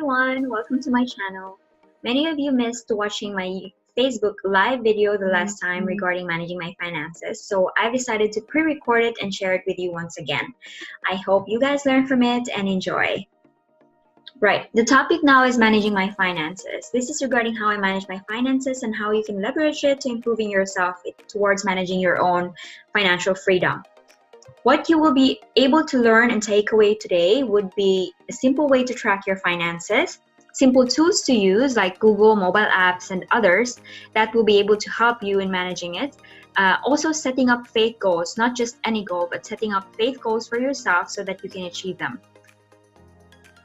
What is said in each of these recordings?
everyone, welcome to my channel. Many of you missed watching my Facebook live video the last time regarding managing my finances, so I've decided to pre-record it and share it with you once again. I hope you guys learn from it and enjoy. Right, the topic now is managing my finances. This is regarding how I manage my finances and how you can leverage it to improving yourself towards managing your own financial freedom. What you will be able to learn and take away today would be a simple way to track your finances, simple tools to use like Google, mobile apps, and others that will be able to help you in managing it. Also setting up faith goals, not just any goal, but setting up faith goals for yourself so that you can achieve them.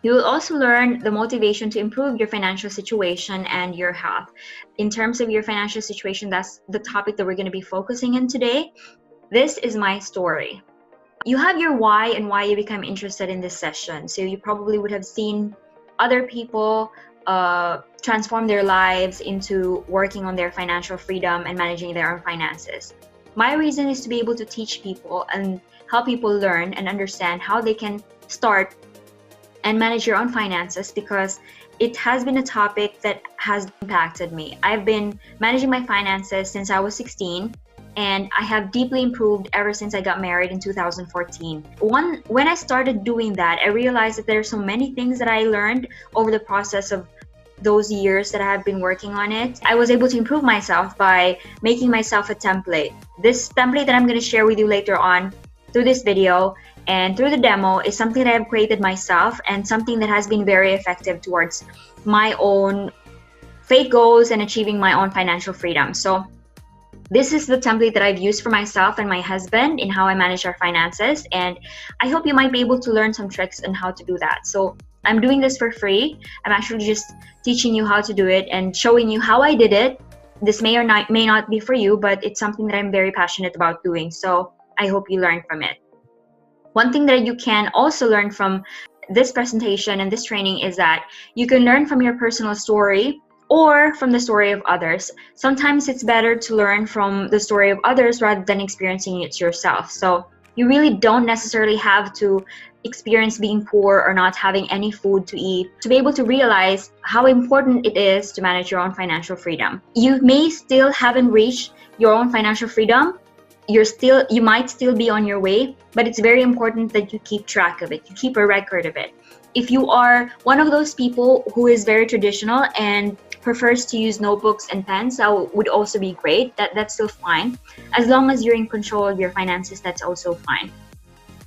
You will also learn the motivation to improve your financial situation and your health. In terms of your financial situation, that's the topic that we're going to be focusing in today. This is my story. You have your why and why you become interested in this session. So you probably would have seen other people transform their lives into working on their financial freedom and managing their own finances. My reason is to be able to teach people and help people learn and understand how they can start and manage your own finances, because it has been a topic that has impacted me. I've been managing my finances since I was 16. And I have deeply improved ever since I got married in 2014. When I started doing that, I realized that there are so many things that I learned over the process of those years that I have been working on it. I was able to improve myself by making myself a template. This template that I'm going to share with you later on through this video and through the demo is something that I've created myself and something that has been very effective towards my own faith goals and achieving my own financial freedom. So this is the template that I've used for myself and my husband in how I manage our finances, and I hope you might be able to learn some tricks on how to do that. So I'm doing this for free. I'm actually just teaching you how to do it and showing you how I did it. This may not be for you, but it's something that I'm very passionate about doing, so I hope you learn from it. One thing that you can also learn from this presentation and this training is that you can learn from your personal story or from the story of others. Sometimes it's better to learn from the story of others rather than experiencing it yourself. So you really don't necessarily have to experience being poor or not having any food to eat to be able to realize how important it is to manage your own financial freedom. You may still haven't reached your own financial freedom. You might still be on your way, but it's very important that you keep track of it. You keep a record of it. If you are one of those people who is very traditional and prefers to use notebooks and pens, that would also be great. That's still fine. As long as you're in control of your finances, that's also fine.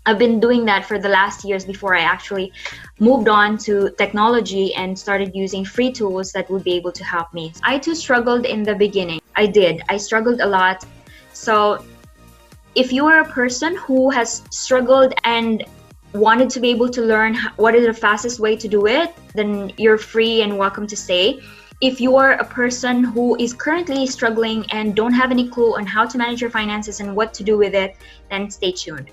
I've been doing that for the last years before I actually moved on to technology and started using free tools that would be able to help me. I too struggled in the beginning. I struggled a lot. So if you are a person who has struggled and wanted to be able to learn what is the fastest way to do it, then you're free and welcome to stay. If you are a person who is currently struggling and don't have any clue on how to manage your finances and what to do with it, then stay tuned.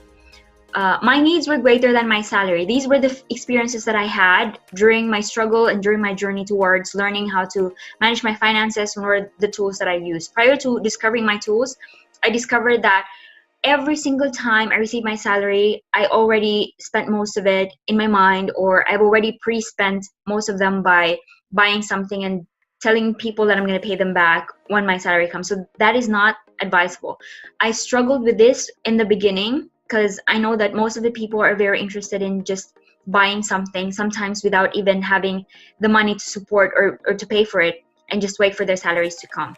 My needs were greater than my salary. These were the experiences that I had during my struggle and during my journey towards learning how to manage my finances and were the tools that I used. Prior to discovering my tools, I discovered that every single time I received my salary, I already spent most of it in my mind, or I've already pre-spent most of them by buying something and telling people that I'm going to pay them back when my salary comes. So that is not advisable. I struggled with this in the beginning because I know that most of the people are very interested in just buying something, sometimes without even having the money to support or to pay for it, and just wait for their salaries to come.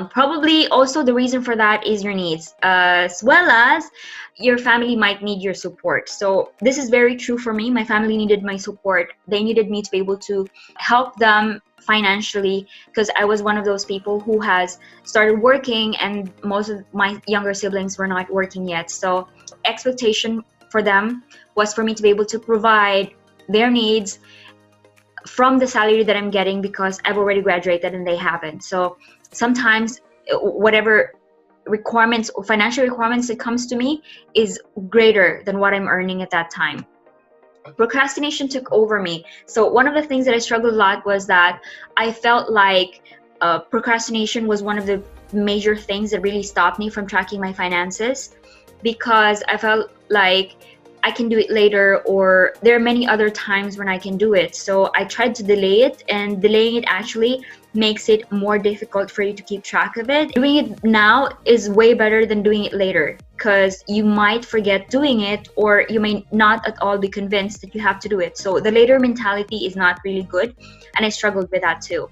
Probably also the reason for that is your needs, as well as your family might need your support. So this is very true for me. My family needed my support. They needed me to be able to help them financially, because I was one of those people who has started working and most of my younger siblings were not working yet. So expectation for them was for me to be able to provide their needs from the salary that I'm getting, because I've already graduated and they haven't. So sometimes whatever requirements or financial requirements that comes to me is greater than what I'm earning at that time. Procrastination took over me. So one of the things that I struggled a lot was that I felt like procrastination was one of the major things that really stopped me from tracking my finances, because I felt like I can do it later, or there are many other times when I can do it. So I tried to delay it, and delaying it actually makes it more difficult for you to keep track of it. Doing it now is way better than doing it later, because you might forget doing it, or you may not at all be convinced that you have to do it. So the later mentality is not really good, and I struggled with that too.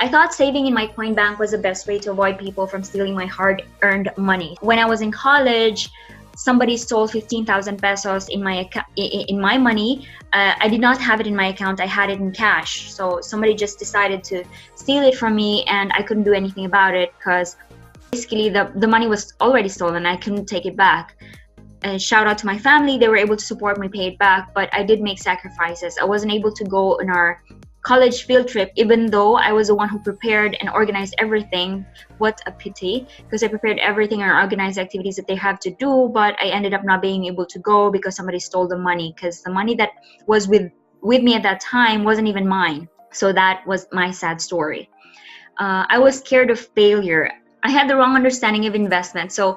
I thought saving in my coin bank was the best way to avoid people from stealing my hard-earned money. When I was in college, somebody stole 15,000 pesos in my account, in my money. I did not have it in my account. I had it in cash. So somebody just decided to steal it from me, and I couldn't do anything about it because basically the money was already stolen. I couldn't take it back. Shout out to my family. They were able to support me, pay it back, but I did make sacrifices. I wasn't able to go on our college field trip, even though I was the one who prepared and organized everything. What a pity, because I prepared everything and organized activities that they have to do, but I ended up not being able to go because somebody stole the money, because the money that was with me at that time wasn't even mine. So that was my sad story. I was scared of failure. I had the wrong understanding of investment. So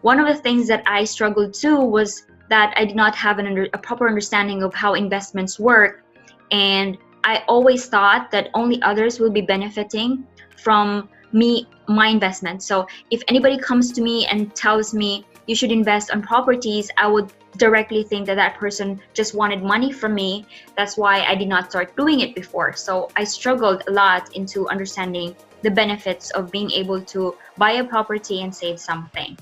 one of the things that I struggled too was that I did not have a proper understanding of how investments work, and I always thought that only others will be benefiting from my investment. So if anybody comes to me and tells me you should invest on properties, I would directly think that that person just wanted money from me. That's why I did not start doing it before. So I struggled a lot into understanding the benefits of being able to buy a property and save something.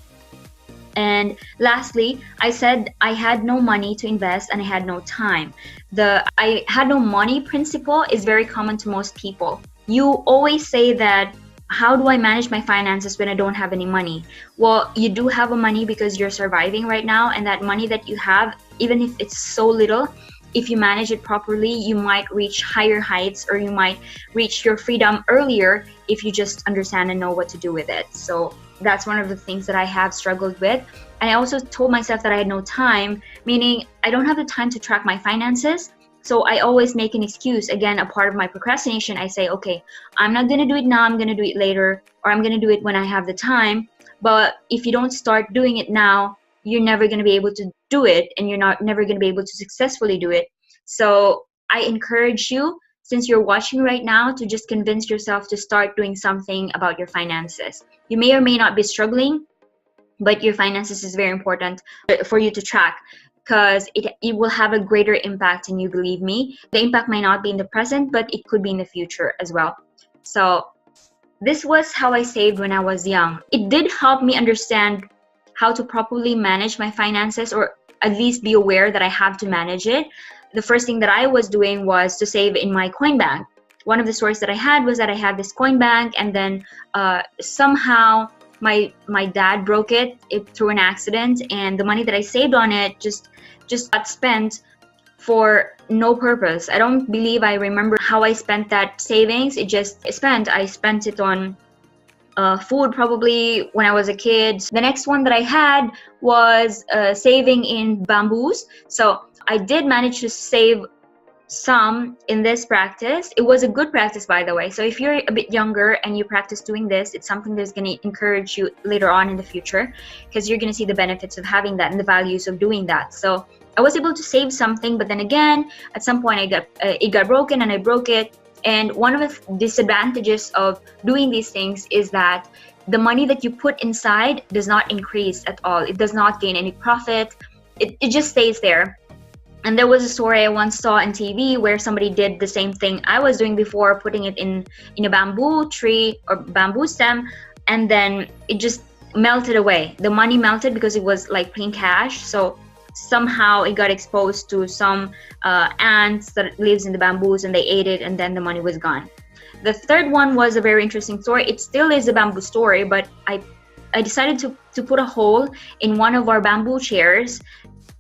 And lastly, I said I had no money to invest and I had no time. The I had no money principle is very common to most people. You always say that, how do I manage my finances when I don't have any money? Well, you do have a money because you're surviving right now, and that money that you have, even if it's so little, if you manage it properly, you might reach higher heights, or you might reach your freedom earlier if you just understand and know what to do with it. So that's one of the things that I have struggled with. And I also told myself that I had no time, meaning I don't have the time to track my finances. So I always make an excuse. Again, a part of my procrastination, I say, okay, I'm not going to do it now, I'm going to do it later, or I'm going to do it when I have the time. But if you don't start doing it now, you're never going to be able to do it, and you're never going to be able to successfully do it. So I encourage you, since you're watching right now, to just convince yourself to start doing something about your finances. You may or may not be struggling, but your finances is very important for you to track, because it will have a greater impact, and you believe me, the impact might not be in the present, but it could be in the future as well. So this was how I saved when I was young. It did help me understand how to properly manage my finances, or at least be aware that I have to manage it. The first thing that I was doing was to save in my coin bank. One of the stories that I had was that I had this coin bank, and then somehow my dad broke it through an accident, and the money that I saved on it just got spent for no purpose. I don't believe I remember how I spent that savings. I spent it on food probably when I was a kid. The next one that I had was saving in bamboos. So I did manage to save some in this practice. It was a good practice, by the way. So if you're a bit younger and you practice doing this, it's something that's going to encourage you later on in the future, because you're going to see the benefits of having that and the values of doing that. So I was able to save something, but then again, at some point it got broken, and I broke it. And one of the disadvantages of doing these things is that the money that you put inside does not increase at all. It does not gain any profit. It just stays there. And there was a story I once saw on TV where somebody did the same thing I was doing before, putting it in a bamboo tree or bamboo stem, and then it just melted away. The money melted because it was like plain cash. So somehow it got exposed to some ants that lives in the bamboos, and they ate it, and then the money was gone. The third one was a very interesting story. It still is a bamboo story, but I decided to put a hole in one of our bamboo chairs.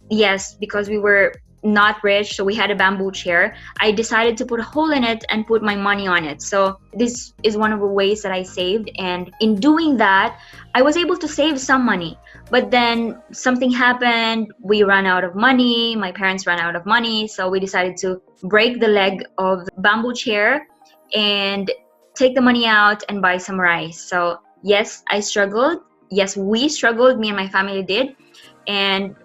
Yes, because we were not rich, so we had a bamboo chair. I decided to put a hole in it and put my money on it. So this is one of the ways that I saved, and in doing that, I was able to save some money. But then something happened. We ran out of money. My parents ran out of money, so we decided to break the leg of the bamboo chair and take the money out and buy some rice. So yes, I struggled. Yes, we struggled. Me and my family did, and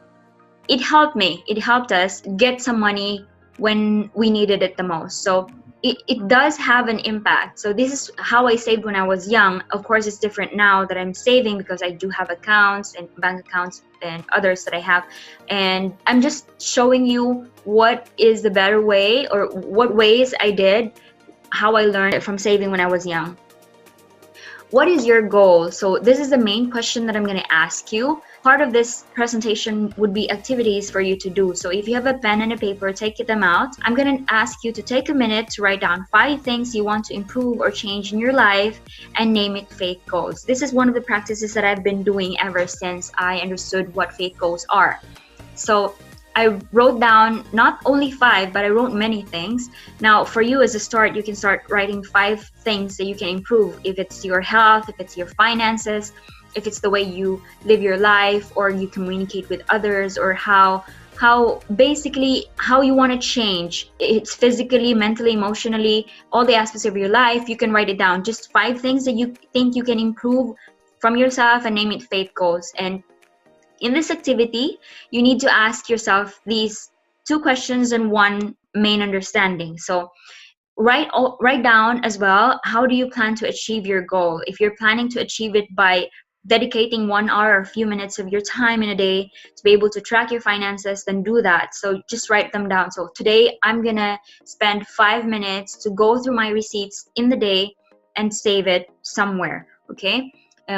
it helped me. It helped us get some money when we needed it the most. So it does have an impact. So this is how I saved when I was young. Of course, it's different now that I'm saving because I do have accounts and bank accounts and others that I have. And I'm just showing you what is the better way, or what ways I did, how I learned from saving when I was young. What is your goal? So this is the main question that I'm going to ask you. Part of this presentation would be activities for you to do. So if you have a pen and a paper, take them out. I'm going to ask you to take a minute to write down 5 things you want to improve or change in your life and name it faith goals. This is one of the practices that I've been doing ever since I understood what faith goals are. So I wrote down not only 5, but I wrote many things. Now, for you as a start, you can start writing 5 things that you can improve. If it's your health, if it's your finances, if it's the way you live your life, or you communicate with others, or how basically how you want to change. It's physically, mentally, emotionally, all the aspects of your life. You can write it down. Just 5 things that you think you can improve from yourself and name it faith goals. And in this activity, you need to ask yourself these 2 questions and 1 main understanding. So write down as well, how do you plan to achieve your goal? If you're planning to achieve it by dedicating 1 hour or a few minutes of your time in a day to be able to track your finances, then do that. So just write them down. So today I'm gonna spend 5 minutes to go through my receipts in the day and save it somewhere. Okay.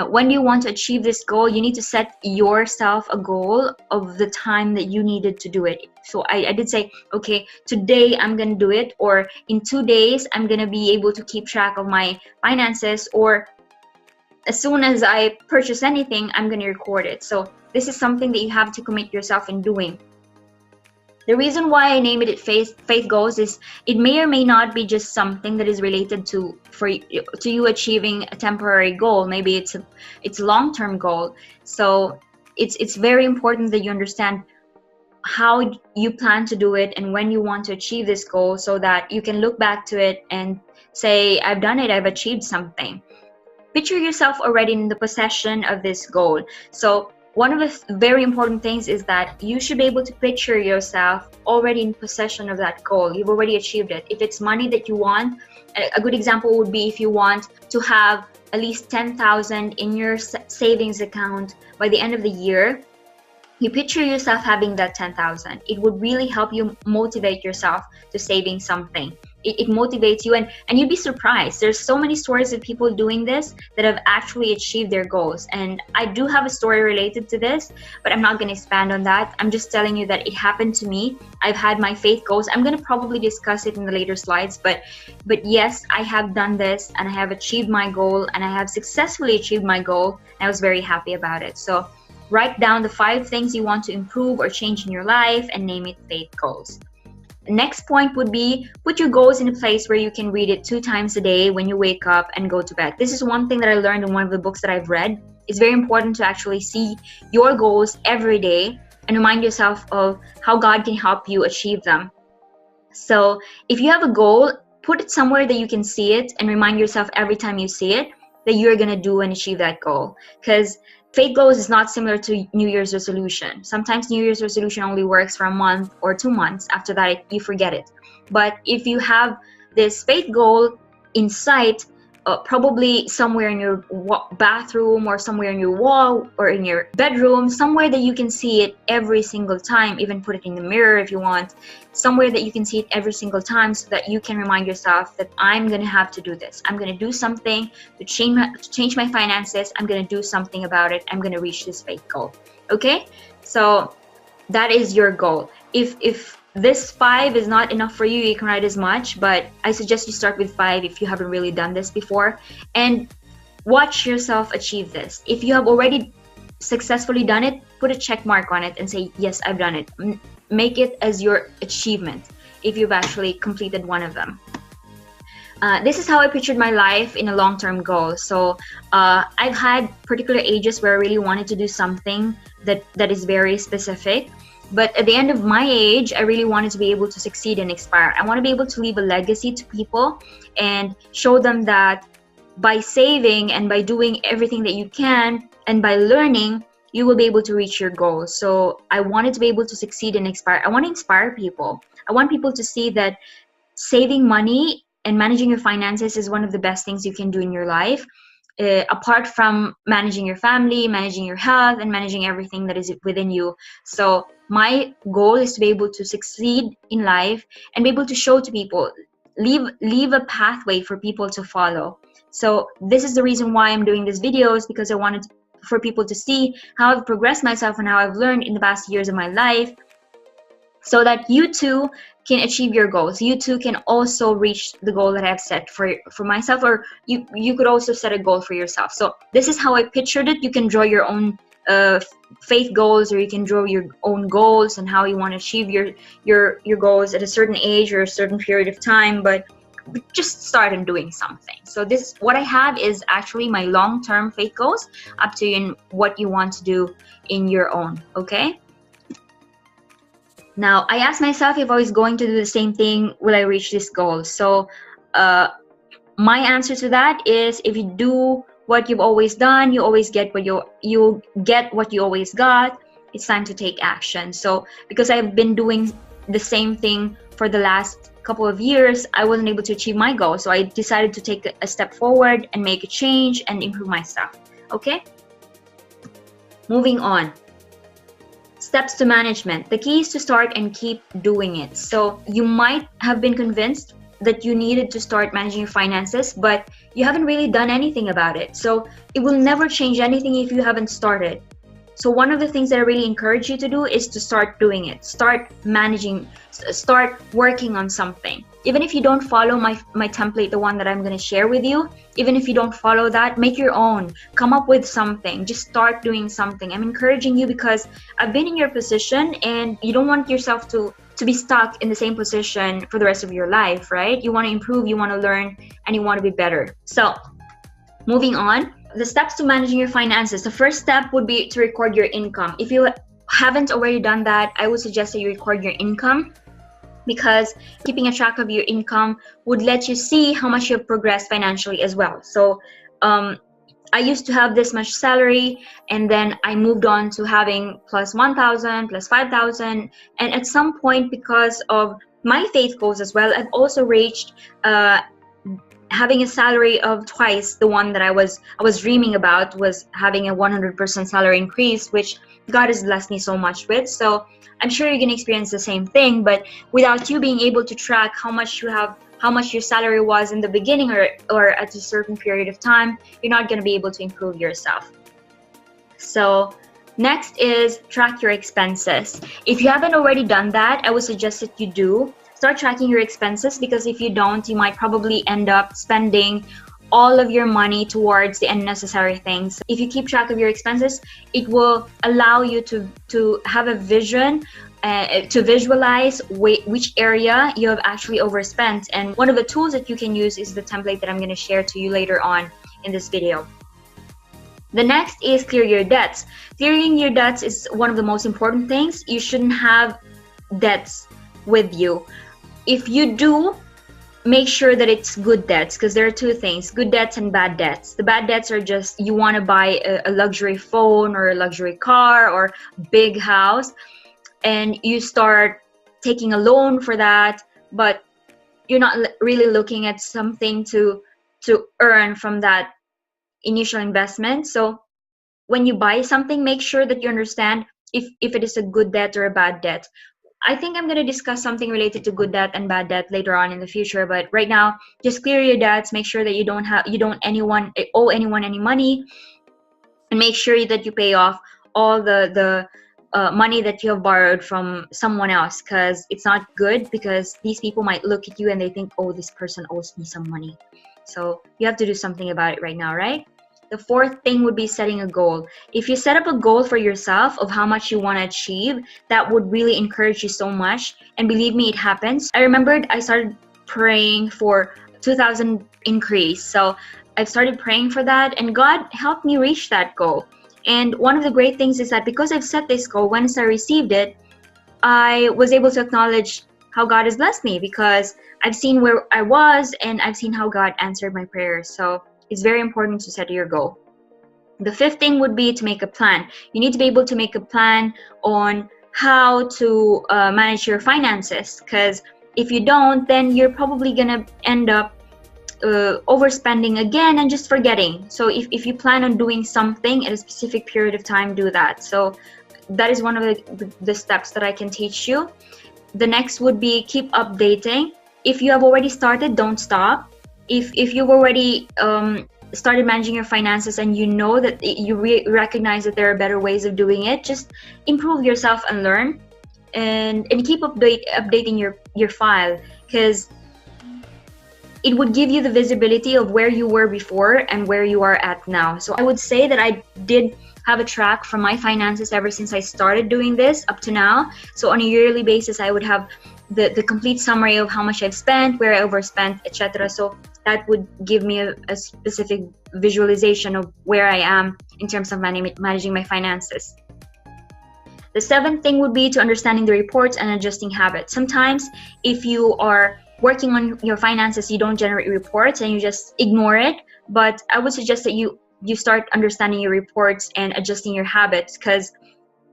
When you want to achieve this goal, you need to set yourself a goal of the time that you needed to do it. So I did say, okay, today I'm going to do it, or in 2 days, I'm going to be able to keep track of my finances, or as soon as I purchase anything, I'm going to record it. So this is something that you have to commit yourself in doing. The reason why I named it faith goals is it may or may not be just something that is related to you achieving a temporary goal. Maybe it's a long-term goal. So it's very important that you understand how you plan to do it and when you want to achieve this goal, so that you can look back to it and say, I've done it, I've achieved something. Picture yourself already in the possession of this goal. So one of the very important things is that you should be able to picture yourself already in possession of that goal. You've already achieved it. If it's money that you want, a good example would be if you want to have at least 10,000 in your savings account by the end of the year, you picture yourself having that 10,000. It would really help you motivate yourself to saving something. It motivates you, and you'd be surprised. There's so many stories of people doing this that have actually achieved their goals. And I do have a story related to this, but I'm not going to expand on that. I'm just telling you that it happened to me. I've had my faith goals. I'm going to probably discuss it in the later slides, but yes, I have done this and I have achieved my goal, and I have successfully achieved my goal. And I was very happy about it. So write down the 5 things you want to improve or change in your life and name it faith goals. The next point would be put your goals in a place where you can read it 2 times a day when you wake up and go to bed. This is one thing that I learned in one of the books that I've read. It's very important to actually see your goals every day and remind yourself of how God can help you achieve them. So if you have a goal, put it somewhere that you can see it and remind yourself every time you see it that you're going to do and achieve that goal. Because faith goals is not similar to New Year's resolution. Sometimes New Year's resolution only works for a month or 2 months. After that, you forget it. But if you have this faith goal in sight, probably somewhere in your bathroom or somewhere in your wall or in your bedroom, somewhere that you can see it every single time, even put it in the mirror if you want, somewhere that you can see it every single time, so that you can remind yourself that I'm going to have to do this. I'm going to do something to change my finances. I'm going to do something about it. I'm going to reach this faith goal. Okay? So that is your goal. If this 5 is not enough for you, you can write as much, but I suggest you start with 5 if you haven't really done this before, and watch yourself achieve this. If you have already successfully done it, put a check mark on it and say, yes, I've done it. Make it as your achievement if you've actually completed one of them. This is how I pictured my life in a long-term goal. So I've had particular ages where I really wanted to do something that is very specific. But at the end of my age, I really wanted to be able to succeed and inspire. I want to be able to leave a legacy to people and show them that by saving and by doing everything that you can and by learning, you will be able to reach your goals. So I wanted to be able to succeed and inspire. I want to inspire people. I want people to see that saving money and managing your finances is one of the best things you can do in your life, apart from managing your family, managing your health, and managing everything that is within you. So my goal is to be able to succeed in life and be able to show to people, leave a pathway for people to follow. So this is the reason why I'm doing these videos, because I wanted for people to see how I've progressed myself and how I've learned in the past years of my life, so that you too can achieve your goals. You too can also reach the goal that I've set for myself, or you could also set a goal for yourself. So this is how I pictured it. You can draw your own faith goals, or you can draw your own goals and how you want to achieve your goals at a certain age or a certain period of time, but just start in doing something. So this, what I have is actually my long-term faith goals, up to you in what you want to do in your own. Okay, now I asked myself, if I was going to do the same thing, will I reach this goal? So my answer to that is, if you do what you've always done, you always get what you get what you always got. It's time to take action. So because I've been doing the same thing for the last couple of years, I wasn't able to achieve my goal. So I decided to take a step forward and make a change and improve myself. Okay, moving on. Steps to management. The key is to start and keep doing it. So you might have been convinced that you needed to start managing your finances, but you haven't really done anything about it. So it will never change anything if you haven't started. So one of the things that I really encourage you to do is to start doing it. Start managing, start working on something. Even if you don't follow my template, the one that I'm going to share with you, even if you don't follow that, make your own. Come up with something. Just start doing something. I'm encouraging you because I've been in your position, and you don't want yourself to be stuck in the same position for the rest of your life, right? You want to improve, you want to learn, and you want to be better. So moving on, the steps to managing your finances. The first step would be to record your income. If you haven't already done that, I would suggest that you record your income, because keeping a track of your income would let you see how much you've progressed financially as well. So I used to have this much salary, and then I moved on to having plus 1,000, plus 5,000, and at some point, because of my faith goals as well, I've also reached having a salary of twice the one that I was dreaming about, was having a 100% salary increase, which God has blessed me so much with. So I'm sure you're gonna experience the same thing, but without you being able to track how much your salary was in the beginning or at a certain period of time, you're not gonna be able to improve yourself. So next is track your expenses. If you haven't already done that, I would suggest that you do. Start tracking your expenses, because if you don't, you might probably end up spending all of your money towards the unnecessary things. If you keep track of your expenses, it will allow you to have a vision, to visualize which area you have actually overspent. And one of the tools that you can use is the template that I'm going to share to you later on in this video. The next is clear your debts. Clearing your debts is one of the most important things. You shouldn't have debts with you. If you do, make sure that it's good debts, because there are two things: good debts and bad debts. The bad debts are just, you want to buy a luxury phone or a luxury car or big house, and you start taking a loan for that, but you're not really looking at something to earn from that initial investment. So when you buy something, make sure that you understand if it is a good debt or a bad debt. I think I'm going to discuss something related to good debt and bad debt later on in the future, but right now, just clear your debts. Make sure that you don't owe anyone any money, and make sure that you pay off all the money that you have borrowed from someone else, because it's not good, because these people might look at you and they think, oh, this person owes me some money. So you have to do something about it right now, right? The fourth thing would be setting a goal. If you set up a goal for yourself of how much you want to achieve, that would really encourage you so much. And believe me, it happens. I remembered I started praying for 2,000 increase. So I've started praying for that, and God helped me reach that goal. And one of the great things is that because I've set this goal, once I received it, I was able to acknowledge how God has blessed me, because I've seen where I was and I've seen how God answered my prayers. So it's very important to set your goal. The fifth thing would be to make a plan. You need to be able to make a plan on how to manage your finances, because if you don't, then you're probably gonna end up overspending again and just forgetting. So if you plan on doing something at a specific period of time, do that. So that is one of the steps that I can teach you. The next would be keep updating. If you have already started, don't stop. If you've already started managing your finances and you know that you recognize that there are better ways of doing it, just improve yourself and learn, and keep updating your file, because it would give you the visibility of where you were before and where you are at now. So I would say that I did have a track from my finances ever since I started doing this up to now. So on a yearly basis, I would have the complete summary of how much I've spent, where I overspent, etc. So that would give me a specific visualization of where I am in terms of managing my finances. The seventh thing would be to understanding the reports and adjusting habits. Sometimes if you are working on your finances, you don't generate reports and you just ignore it. But I would suggest that you start understanding your reports and adjusting your habits, because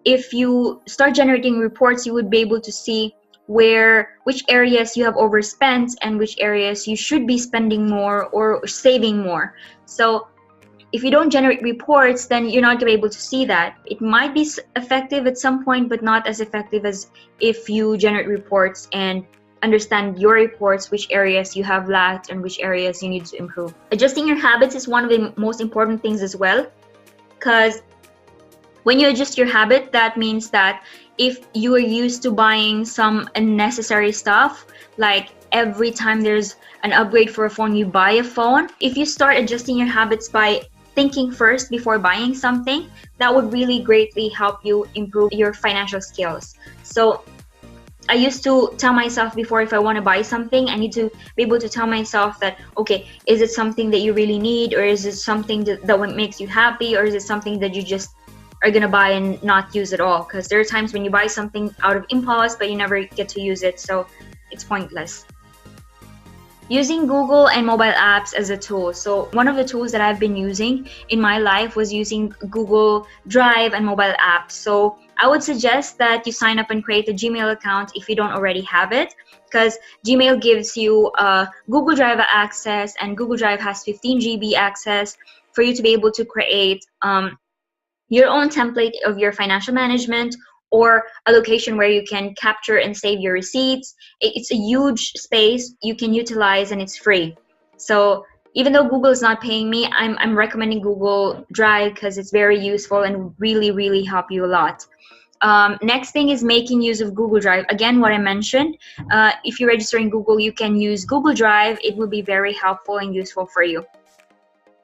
if you start generating reports, you would be able to see which areas you have overspent and which areas you should be spending more or saving more. So if you don't generate reports, then you're not going to be able to see that. It might be effective at some point, but not as effective as if you generate reports and understand your reports, which areas you have lacked and which areas you need to improve. Adjusting your habits is one of the most important things as well, because when you adjust your habit, that means that if you are used to buying some unnecessary stuff, like every time there's an upgrade for a phone, you buy a phone. If you start adjusting your habits by thinking first before buying something, that would really greatly help you improve your financial skills. So I used to tell myself before, if I want to buy something, I need to be able to tell myself that, okay, is it something that you really need, or is it something that makes you happy, or is it something that you just are going to buy and not use at all? Because there are times when you buy something out of impulse, but you never get to use it, so it's pointless. Using Google and mobile apps as a tool. So one of the tools that I've been using in my life was using Google Drive and mobile apps. So I would suggest that you sign up and create a Gmail account if you don't already have it, because Gmail gives you Google Drive access, and Google Drive has 15 GB access for you to be able to create your own template of your financial management, or a location where you can capture and save your receipts. It's a huge space you can utilize, and it's free. So even though Google is not paying me, I'm recommending Google Drive because it's very useful and really help you a lot. Next thing is making use of Google Drive. Again, what I mentioned, if you register in Google, you can use Google Drive. It will be very helpful and useful for you.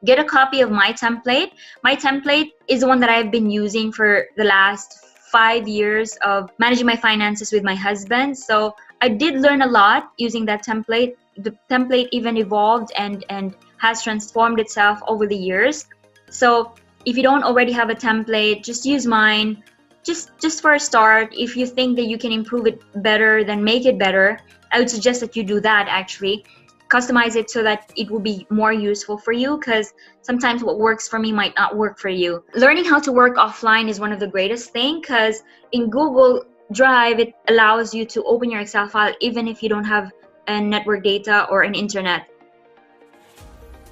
Get a copy of my template. My template is the one that I've been using for the last 5 years of managing my finances with my husband. So I did learn a lot using that template. The template even evolved and has transformed itself over the years. So if you don't already have a template, just use mine. Just for a start, if you think that you can improve it better, then make it better. I would suggest that you do that actually. Customize it so that it will be more useful for you, because sometimes what works for me might not work for you. Learning how to work offline is one of the greatest things, because in Google Drive, it allows you to open your Excel file even if you don't have a network data or an internet.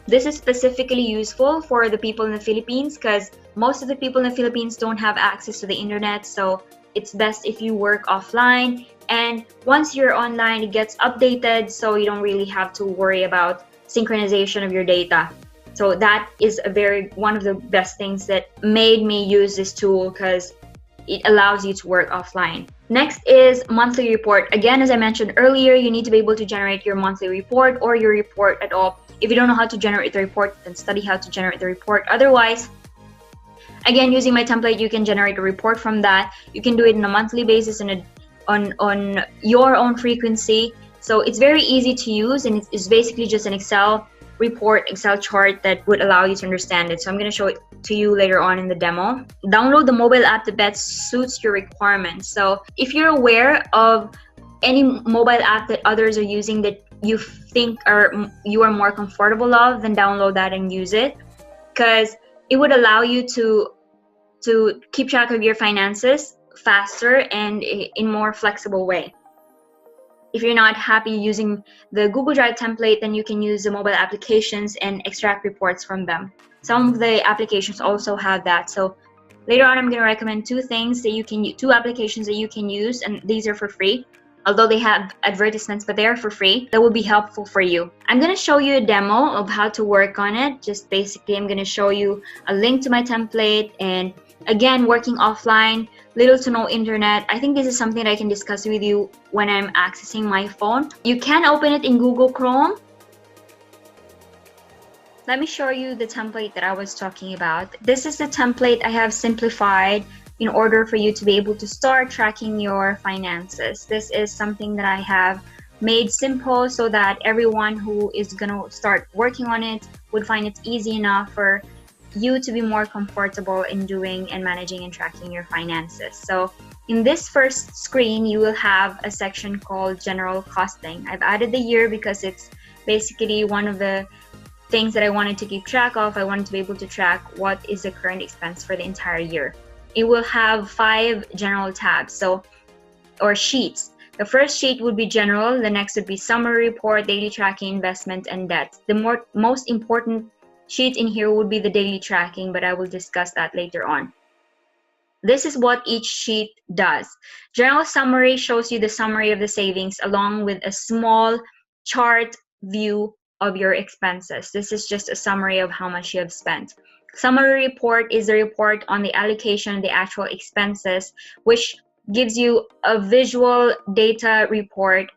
This is specifically useful for the people in the Philippines, because most of the people in the Philippines don't have access to the internet, so it's best if you work offline. And once you're online, it gets updated, so you don't really have to worry about synchronization of your data. So that is one of the best things that made me use this tool, because it allows you to work offline. Next is monthly report. Again, as I mentioned earlier, you need to be able to generate your monthly report or your report at all. If you don't know how to generate the report, then study how to generate the report. Otherwise, again, using my template, you can generate a report from that. You can do it on a monthly basis and on your own frequency. So it's very easy to use, and it's basically just an Excel report, Excel chart that would allow you to understand it. So I'm going to show it to you later on in the demo. Download the mobile app that best suits your requirements. So if you're aware of any mobile app that others are using that you think you are more comfortable of, then download that and use it. Because it would allow you to keep track of your finances faster and in more flexible way. If you're not happy using the Google Drive template, then you can use the mobile applications and extract reports from them. Some of the applications also have that. So later on, I'm going to recommend two applications that you can use, and these are for free. Although they have advertisements, but they are for free. That will be helpful for you. I'm going to show you a demo of how to work on it. Just basically, I'm going to show you a link to my template, and again, working offline, little to no internet. I think this is something that I can discuss with you when I'm accessing my phone. You can open it in Google Chrome. Let me show you the template that I was talking about. This is the template I have simplified in order for you to be able to start tracking your finances. This is something that I have made simple so that everyone who is going to start working on it would find it easy enough for you to be more comfortable in doing and managing and tracking your finances. So in this first screen, you will have a section called General Costing. I've added the year because it's basically one of the things that I wanted to keep track of. I wanted to be able to track what is the current expense for the entire year. It will have 5 general tabs, or sheets. The first sheet would be general, the next would be summary report, daily tracking, investment, and debt. The most important sheet in here would be the daily tracking, but I will discuss that later on. This is what each sheet does. General summary shows you the summary of the savings along with a small chart view of your expenses. This is just a summary of how much you have spent. Summary report is a report on the allocation of the actual expenses, which gives you a visual data report,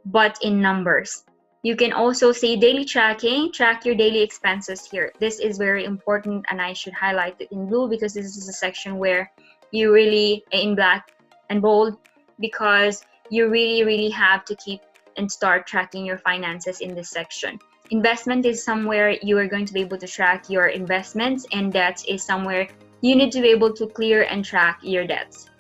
but in numbers. You can also see daily tracking, track your daily expenses here. This is very important, and I should highlight it in blue because this is a section where you really, in black and bold, because you really have to keep and start tracking your finances in this section. Investment is somewhere you are going to be able to track your investments, and debt is somewhere you need to be able to clear and track your debts.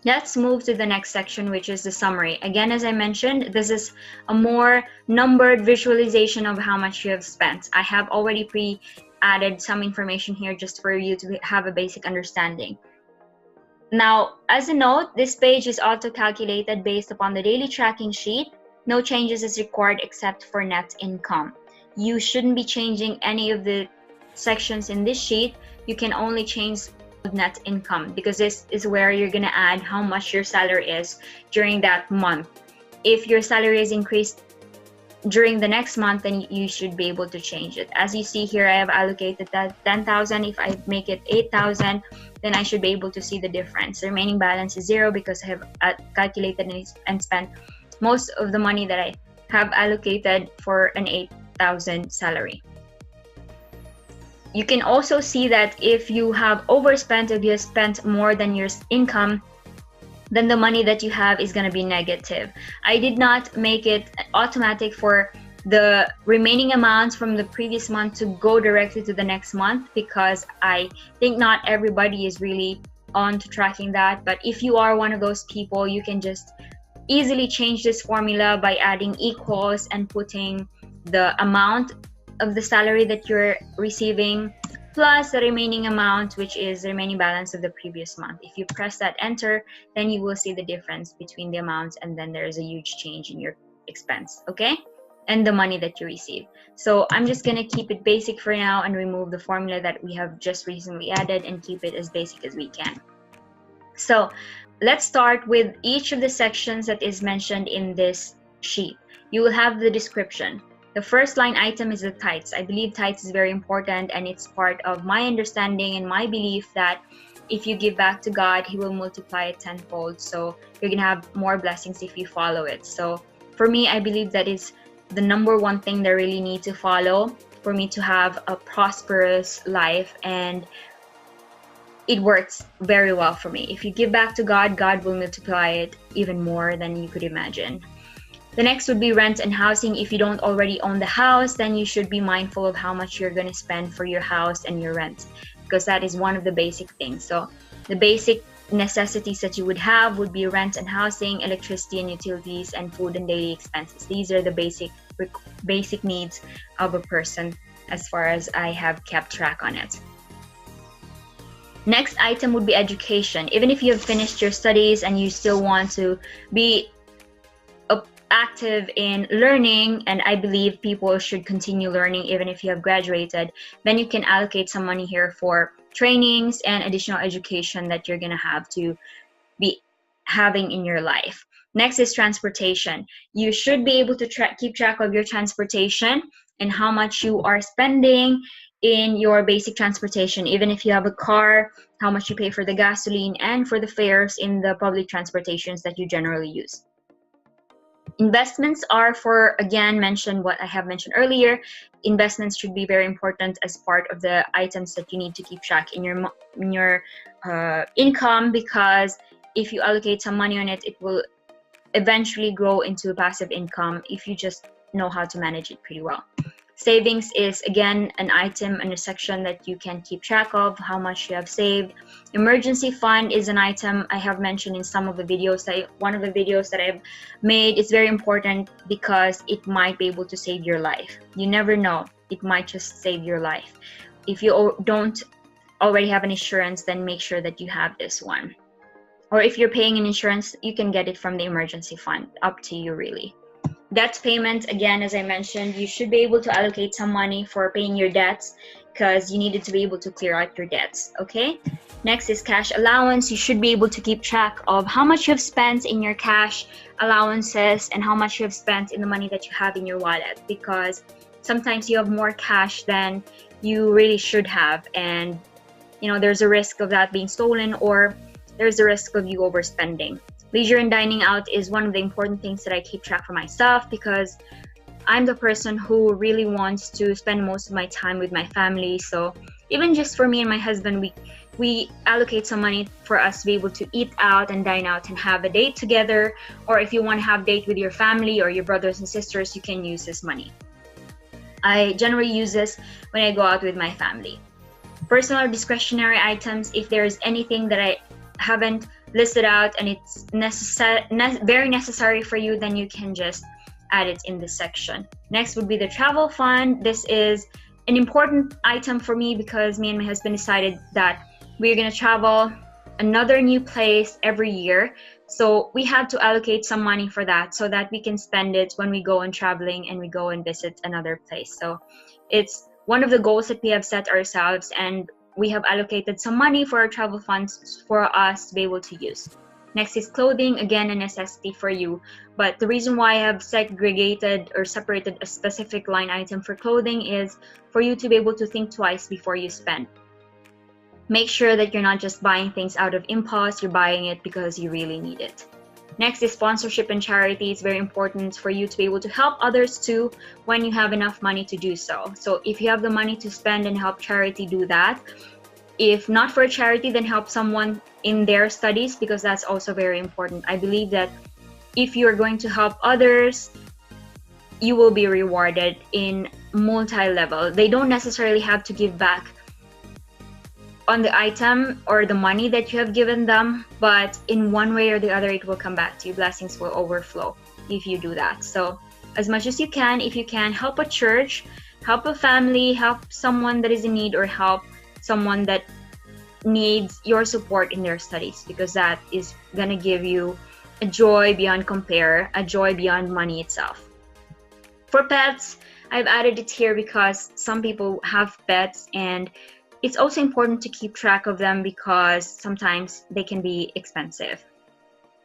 Let's move to the next section, which is the summary. Again, as I mentioned, this is a more numbered visualization of how much you have spent. I have already pre-added some information here just for you to have a basic understanding. Now, as a note, this page is auto-calculated based upon the daily tracking sheet. No changes is required except for net income. You shouldn't be changing any of the sections in this sheet. You can only change net income because this is where you're going to add how much your salary is during that month. If your salary is increased during the next month, then you should be able to change it. As you see here, I have allocated that 10,000. If I make it 8,000, then I should be able to see the difference. The remaining balance is 0 because I have calculated and spent most of the money that I have allocated for an 8,000 salary. You can also see that if you have overspent, if you have spent more than your income, then the money that you have is going to be negative. I did not make it automatic for the remaining amounts from the previous month to go directly to the next month because I think not everybody is really on to tracking that. But if you are one of those people, you can just easily change this formula by adding equals and putting the amount of the salary that you're receiving plus the remaining amount, which is the remaining balance of the previous month. If you press that enter, then you will see the difference between the amounts, and then there's a huge change in your expense, okay? And the money that you receive. So I'm just gonna keep it basic for now and remove the formula that we have just recently added and keep it as basic as we can. So let's start with each of the sections that is mentioned in this sheet. You will have the description. The first line item is the tithes. I believe tithes is very important, and it's part of my understanding and my belief that if you give back to God, He will multiply it tenfold. So you're gonna have more blessings if you follow it. So for me, I believe that is the number one thing that I really need to follow for me to have a prosperous life, and it works very well for me. If you give back to God, God will multiply it even more than you could imagine. The next would be rent and housing. If you don't already own the house, then you should be mindful of how much you're going to spend for your house and your rent, because that is one of the basic things. So the basic necessities that you would have would be rent and housing, electricity and utilities, and food and daily expenses. These are the basic needs of a person as far as I have kept track on it. Next item would be education. Even if you have finished your studies and you still want to be active in learning, and I believe people should continue learning even if you have graduated, then you can allocate some money here for trainings and additional education that you're going to have to be having in your life. Next is transportation. You should be able to keep track of your transportation and how much you are spending in your basic transportation. Even if you have a car, how much you pay for the gasoline and for the fares in the public transportations that you generally use. Investments are for, again, mention what I have mentioned earlier. Investments should be very important as part of the items that you need to keep track in your income, because if you allocate some money on it, it will eventually grow into a passive income if you just know how to manage it pretty well. Savings is, again, an item and a section that you can keep track of how much you have saved. Emergency fund is an item I have mentioned in some of the videos. One of the videos that I've made is very important because it might be able to save your life. You never know. It might just save your life. If you don't already have an insurance, then make sure that you have this one. Or if you're paying an insurance, you can get it from the emergency fund. Up to you, really. Debt payment, again, as I mentioned, you should be able to allocate some money for paying your debts because you needed to be able to clear out your debts, okay? Next is cash allowance. You should be able to keep track of how much you have spent in your cash allowances and how much you have spent in the money that you have in your wallet, because sometimes you have more cash than you really should have, and there's a risk of that being stolen, or there's a risk of you overspending. Leisure and dining out is one of the important things that I keep track for myself, because I'm the person who really wants to spend most of my time with my family. So even just for me and my husband, we allocate some money for us to be able to eat out and dine out and have a date together. Or if you want to have a date with your family or your brothers and sisters, you can use this money. I generally use this when I go out with my family. Personal or discretionary items, if there's anything that I haven't listed out and it's very necessary for you, then you can just add it in this section. Next would be the travel fund. This is an important item for me because me and my husband decided that we're going to travel another new place every year. So we had to allocate some money for that so that we can spend it when we go on traveling and we go and visit another place. So it's one of the goals that we have set ourselves, and we have allocated some money for our travel funds for us to be able to use. Next is clothing, again, a necessity for you. But the reason why I have segregated or separated a specific line item for clothing is for you to be able to think twice before you spend. Make sure that you're not just buying things out of impulse, you're buying it because you really need it. Next is sponsorship and charity. It's very important for you to be able to help others too when you have enough money to do so. So if you have the money to spend and help charity, do that. If not for charity, then help someone in their studies, because that's also very important. I believe that if you're going to help others, you will be rewarded in multi-level. They don't necessarily have to give back on the item or the money that you have given them, but in one way or the other, it will come back to you. Blessings will overflow if you do that. So as much as you can, if you can, help a church, help a family, help someone that is in need, or help someone that needs your support in their studies, because that is going to give you a joy beyond compare, a joy beyond money itself. For pets, I've added it here because some people have pets, and it's also important to keep track of them because sometimes they can be expensive.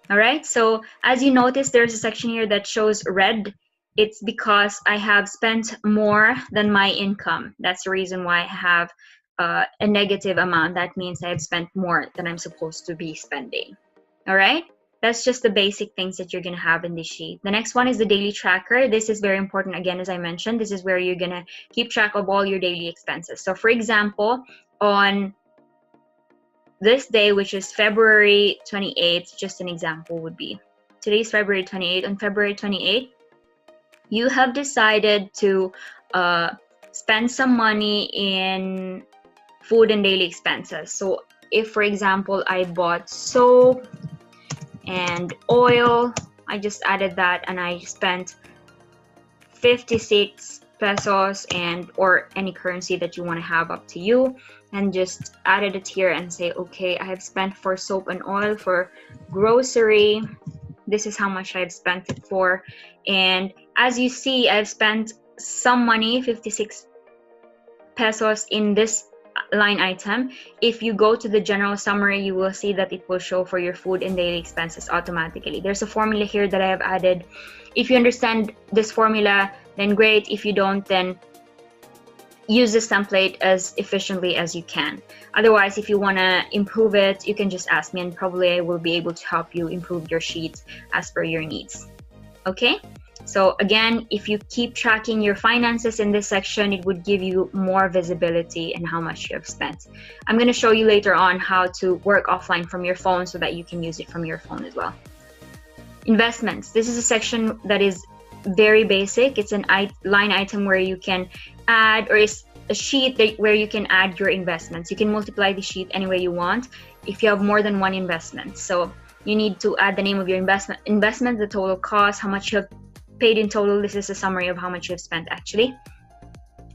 All right, so as you notice, there's a section here that shows red. It's because I have spent more than my income. That's the reason why I have a negative amount. That means I have spent more than I'm supposed to be spending. All right, that's just the basic things that you're going to have in this sheet. The next one is the daily tracker. This is very important. Again, as I mentioned, this is where you're going to keep track of all your daily expenses. So for example, on this day, which is February 28th, just an example would be, today's February 28th. On February 28th, you have decided to spend some money in food and daily expenses. So if, for example, I bought soap and oil, I just added that and I spent 56 pesos and or any currency that you want to have, up to you, and just added it here and say, okay, I have spent for soap and oil, for grocery, this is how much I've spent it for. And as you see, I've spent some money, 56 pesos in this line item. If you go to the general summary, you will see that it will show for your food and daily expenses automatically. There's a formula here that I have added. If you understand this formula, then great. If you don't, then use this template as efficiently as you can. Otherwise, if you want to improve it, you can just ask me and probably I will be able to help you improve your sheet as per your needs. Okay? So again, if you keep tracking your finances in this section, it would give you more visibility in how much you have spent. I'm going to show you later on how to work offline from your phone so that you can use it from your phone as well. Investments. This is a section that is very basic. It's an line item where you can add, or is a sheet where you can add your investments. You can multiply the sheet any way you want if you have more than one investment. So you need to add the name of your investment, the total cost, how much you have paid in total. This is a summary of how much you have spent actually,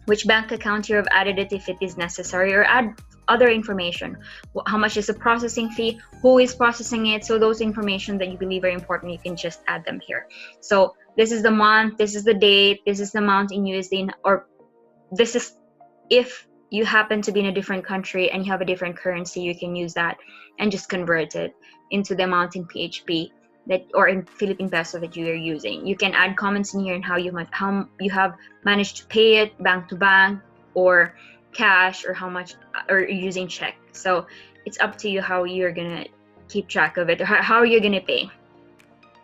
which bank account you have added it if it is necessary, or add other information. How much is the processing fee, who is processing it. So those information that you believe are important, you can just add them here. So this is the month, this is the date, this is the amount in USD, or this is if you happen to be in a different country and you have a different currency, you can use that and just convert it into the amount in PHP that, or in Philippine peso that you are using. You can add comments in here and how you have managed to pay it, bank to bank or cash, or how much, or using check. So it's up to you how you're gonna keep track of it, or how you're gonna pay.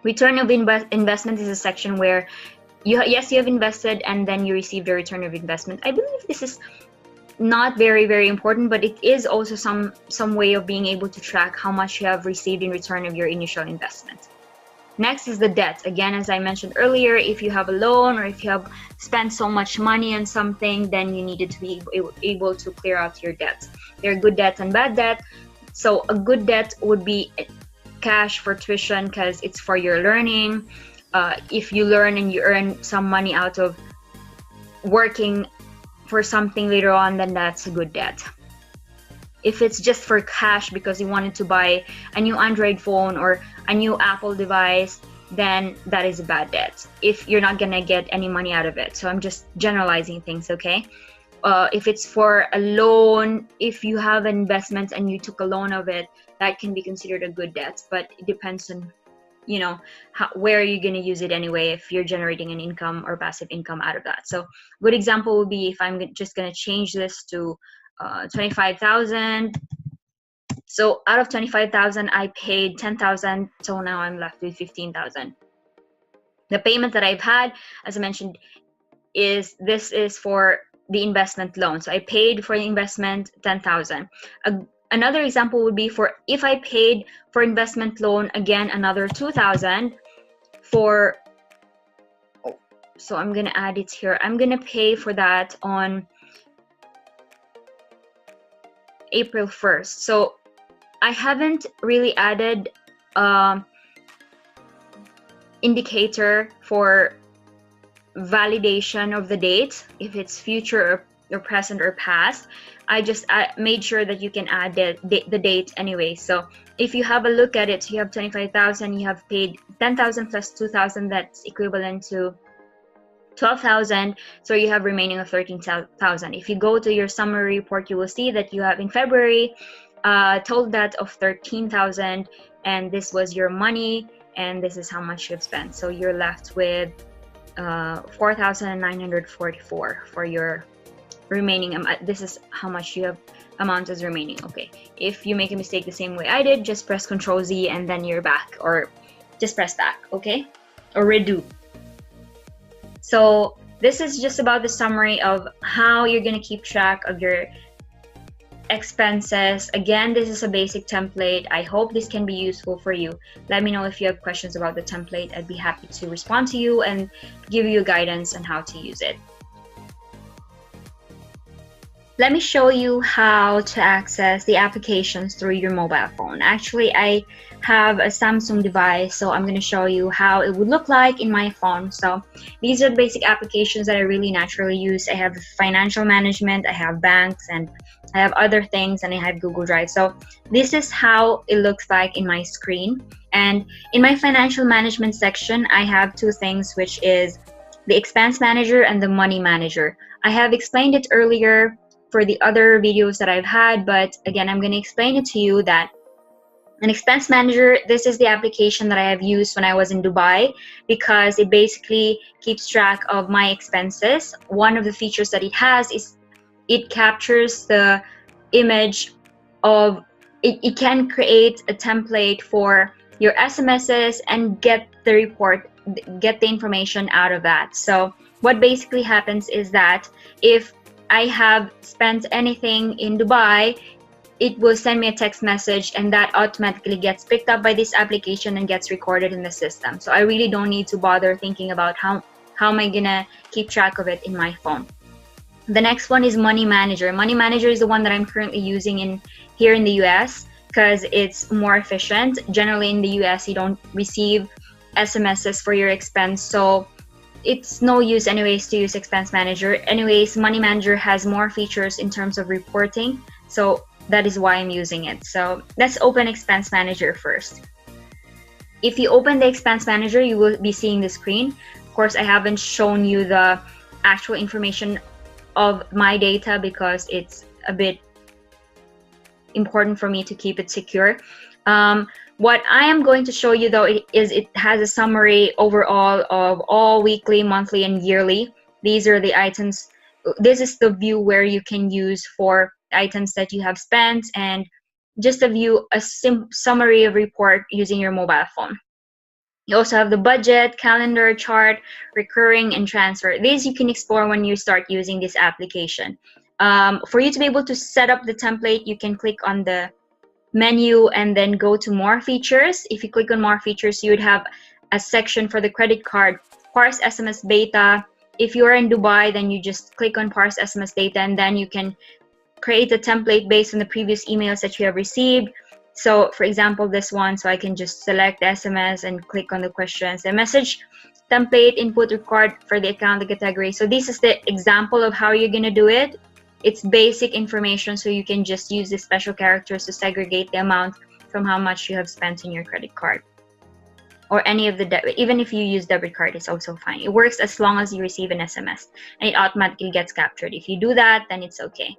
Return of investment is a section where you have invested and then you receive the return of investment. I believe this is not very important, but it is also some way of being able to track how much you have received in return of your initial investment. Next is the debt. Again, as I mentioned earlier, if you have a loan or if you have spent so much money on something, then you needed to be able to clear out your debt. There are good debt and bad debt. So a good debt would be cash for tuition because it's for your learning. If you learn and you earn some money out of working for something later on, then that's a good debt. If it's just for cash because you wanted to buy a new Android phone or a new Apple device, then that is a bad debt if you're not gonna get any money out of it. So I'm just generalizing things, okay? If it's for a loan, if you have an investment and you took a loan of it, that can be considered a good debt, but it depends on, you know, where are you going to use it anyway, if you're generating an income or passive income out of that. So good example would be if I'm just going to change this to 25,000. So out of 25,000, I paid 10,000. So now I'm left with 15,000. The payment that I've had, as I mentioned, is for the investment loan. So I paid for the investment 10,000. Another example would be for if I paid for investment loan, again, another 2,000 for, so I'm going to add it here. I'm going to pay for that on April 1st. So I haven't really added indicator for validation of the date, if it's future or present or past. I just made sure that you can add the date anyway. So if you have a look at it, you have 25,000, you have paid 10,000 plus 2,000, that's equivalent to 12,000. So you have remaining of 13,000. If you go to your summary report, you will see that you have in February total debt of 13,000, and this was your money, and this is how much you've spent. So you're left with 4,944 for your remaining amount. This is how much you have amount is remaining. Okay, if you make a mistake the same way I did, just press Ctrl Z and then you're back, or just press back, okay, or redo. So this is just about the summary of how you're going to keep track of your expenses. Again, this is a basic template. I hope this can be useful for you. Let me know if you have questions about the template. I'd be happy to respond to you and give you guidance on how to use it. let me show you how to access the applications through your mobile phone. Actually, I have a Samsung device, so I'm going to show you how it would look like in my phone. So these are the basic applications that I really naturally use. I have financial management, I have banks, and I have other things, and I have Google Drive. So this is how it looks like in my screen. And in my financial management section, I have two things, which is the expense manager and the money manager. I have explained it earlier for the other videos that I've had, but again, I'm going to explain it to you that an expense manager, this is the application that I have used when I was in Dubai, because it basically keeps track of my expenses. One of the features that it has is it captures the image of it can create a template for your SMSs and get the report, get the information out of that. So what basically happens is that if I have spent anything in Dubai, it will send me a text message, and that automatically gets picked up by this application and gets recorded in the system. So I really don't need to bother thinking about how am I gonna keep track of it in my phone. The next one is Money Manager. Money Manager is the one that I'm currently using here in the US because it's more efficient. Generally in the US, you don't receive SMSs for your expense, so it's no use anyways to use Expense Manager. Anyways, Money Manager has more features in terms of reporting, so that is why I'm using it. So let's open Expense Manager first. If you open the Expense Manager, you will be seeing the screen. Of course, I haven't shown you the actual information of my data because it's a bit important for me to keep it secure. What I am going to show you though is it has a summary overall of all weekly, monthly, and yearly. These are the items. This is the view where you can use for items that you have spent, and just a view, a summary of report using your mobile phone. You also have the budget, calendar, chart, recurring, and transfer. These you can explore when you start using this application. For you to be able to set up the template, you can click on the menu and then go to more features. If you click on more features, you would have a section for the credit card, parse SMS beta. If you are in Dubai, then you just click on parse SMS data, and then you can create a template based on the previous emails that you have received. So for example, this one, so I can just select SMS and click on the questions, the message template, input required for the account, the category. So this is the example of how you're gonna do it. It's basic information, so you can just use the special characters to segregate the amount from how much you have spent in your credit card or any of the debit. Even if you use debit card, it's also fine. It works as long as you receive an SMS and it automatically gets captured. If you do that, then it's okay.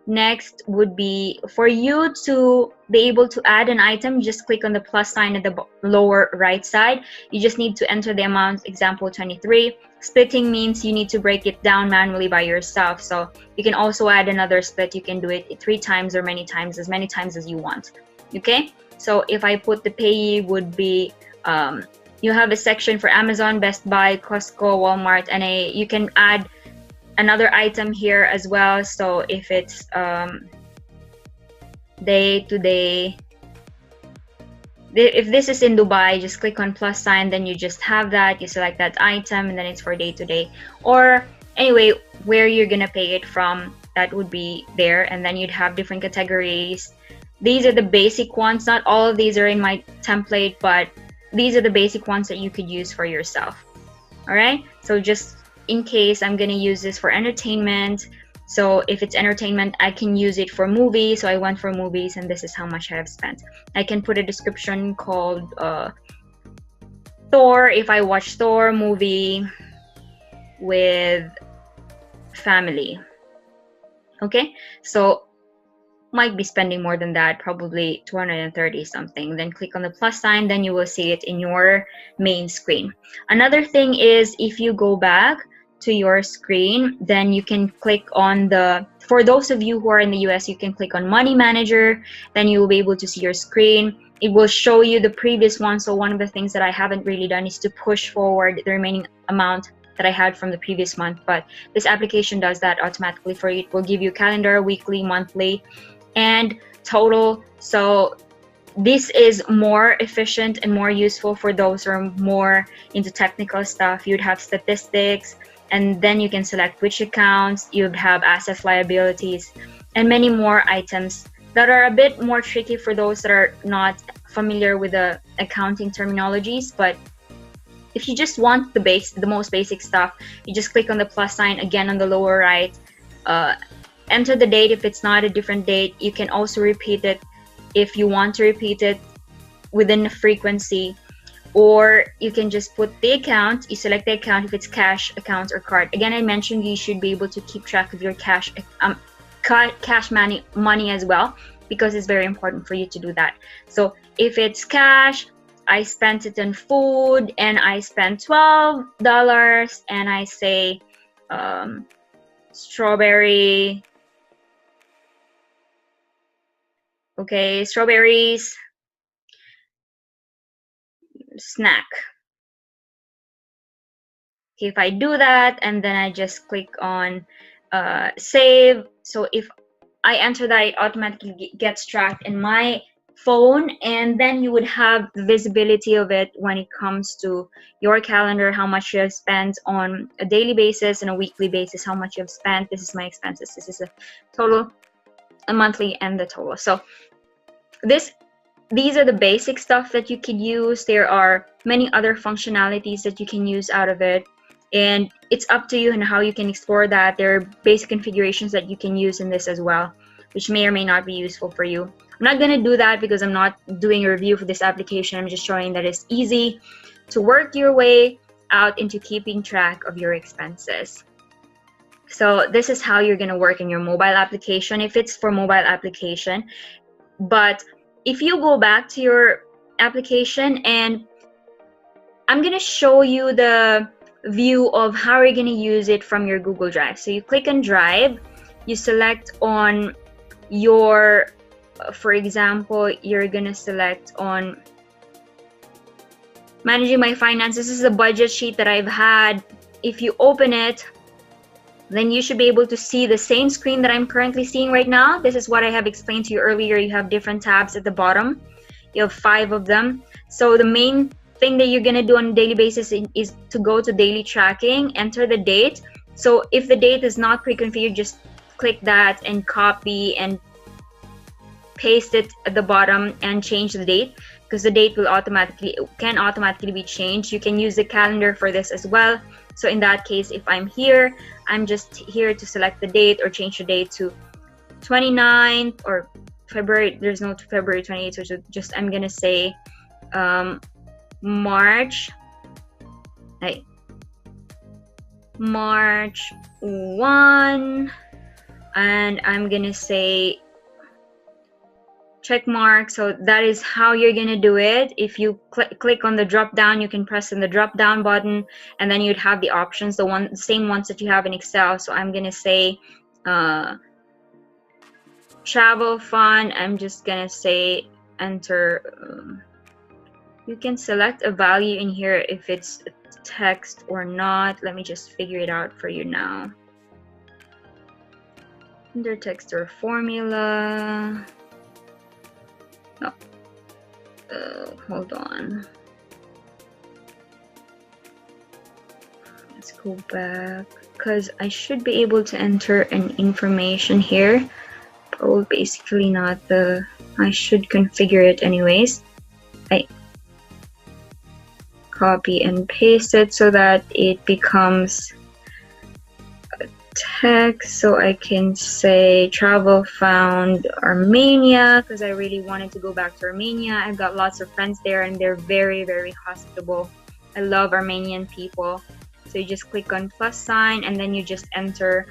Next would be for you to be able to add an item, just click on the plus sign at the lower right side. You just need to enter the amount, example 23. Splitting means you need to break it down manually by yourself. So you can also add another split. You can do it 3 times or many times as you want. Okay, so if I put the payee would be, you have a section for Amazon, Best Buy, Costco, Walmart, and you can add another item here as well. So if it's day to day, if this is in Dubai, just click on plus sign, then you just have that, you select that item, and then it's for day to day, or anyway where you're gonna pay it from, that would be there, and then you'd have different categories. These are the basic ones. Not all of these are in my template, but these are the basic ones that you could use for yourself. All right, so just in case, I'm gonna use this for entertainment. So if it's entertainment, I can use it for movies. So I went for movies, and this is how much I have spent. I can put a description called Thor, if I watch Thor movie with family. Okay, so might be spending more than that, probably 230 something. Then click on the plus sign, then you will see it in your main screen. Another thing is, if you go back to your screen, then you can click on for those of you who are in the US, you can click on Money Manager, then you will be able to see your screen. It will show you the previous one. So one of the things that I haven't really done is to push forward the remaining amount that I had from the previous month, but this application does that automatically for you. It will give you calendar, weekly, monthly, and total. So this is more efficient and more useful for those who are more into technical stuff. You'd have statistics, and then you can select which accounts. You'd have assets, liabilities, and many more items that are a bit more tricky for those that are not familiar with the accounting terminologies. But if you just want the most basic stuff, you just click on the plus sign again on the lower right. Enter the date if it's not a different date. You can also repeat it if you want to repeat it within the frequency, or you can just put the account. You select the account if it's cash, account, or card. Again, I mentioned you should be able to keep track of your cash money as well, because it's very important for you to do that. So if it's cash, I spent it on food and I spent $12, and I say strawberries snack. Okay, if I do that and then I just click on save, so if I enter that, it automatically gets tracked in my phone, and then you would have the visibility of it when it comes to your calendar, how much you have spent on a daily basis and a weekly basis, how much you have spent. This is my expenses, this is a total, a monthly, and the total. So these are the basic stuff that you could use. There are many other functionalities that you can use out of it, and it's up to you and how you can explore that. There are basic configurations that you can use in this as well, which may or may not be useful for you. I'm not going to do that because I'm not doing a review for this application. I'm just showing that it's easy to work your way out into keeping track of your expenses. So this is how you're going to work in your mobile application, if it's for mobile application. But if you go back to your application, and I'm going to show you the view of how you're going to use it from your Google Drive. So you click on Drive, you select on your, for example, you're going to select on managing my finances. This is a budget sheet that I've had. If you open it, then you should be able to see the same screen that I'm currently seeing right now. This is what I have explained to you earlier. You have different tabs at the bottom. You have 5 of them. So the main thing that you're going to do on a daily basis is to go to daily tracking, enter the date. So if the date is not pre-configured, just click that and copy and paste it at the bottom and change the date, because the date will can automatically be changed. You can use the calendar for this as well. So in that case, if I'm here, I'm just here to select the date or change the date to 29th or February. There's no February 28th, so just I'm gonna say March 1, and I'm gonna say check mark. So that is how you're gonna do it. If you click on the drop down, you can press on the drop down button, and then you'd have the options, the same ones that you have in Excel. So I'm gonna say travel fund. I'm just gonna say enter. You can select a value in here if it's text or not. Let me just figure it out for you now. Enter text or formula. No. Hold on. Let's go back, because I should be able to enter an information here. But basically not the. I should configure it anyways. I copy and paste it so that it becomes a text. So I can say travel found Armenia, because I really wanted to go back to Armenia. I've got lots of friends there and they're very, very hospitable. I love Armenian people. So you just click on plus sign and then you just enter.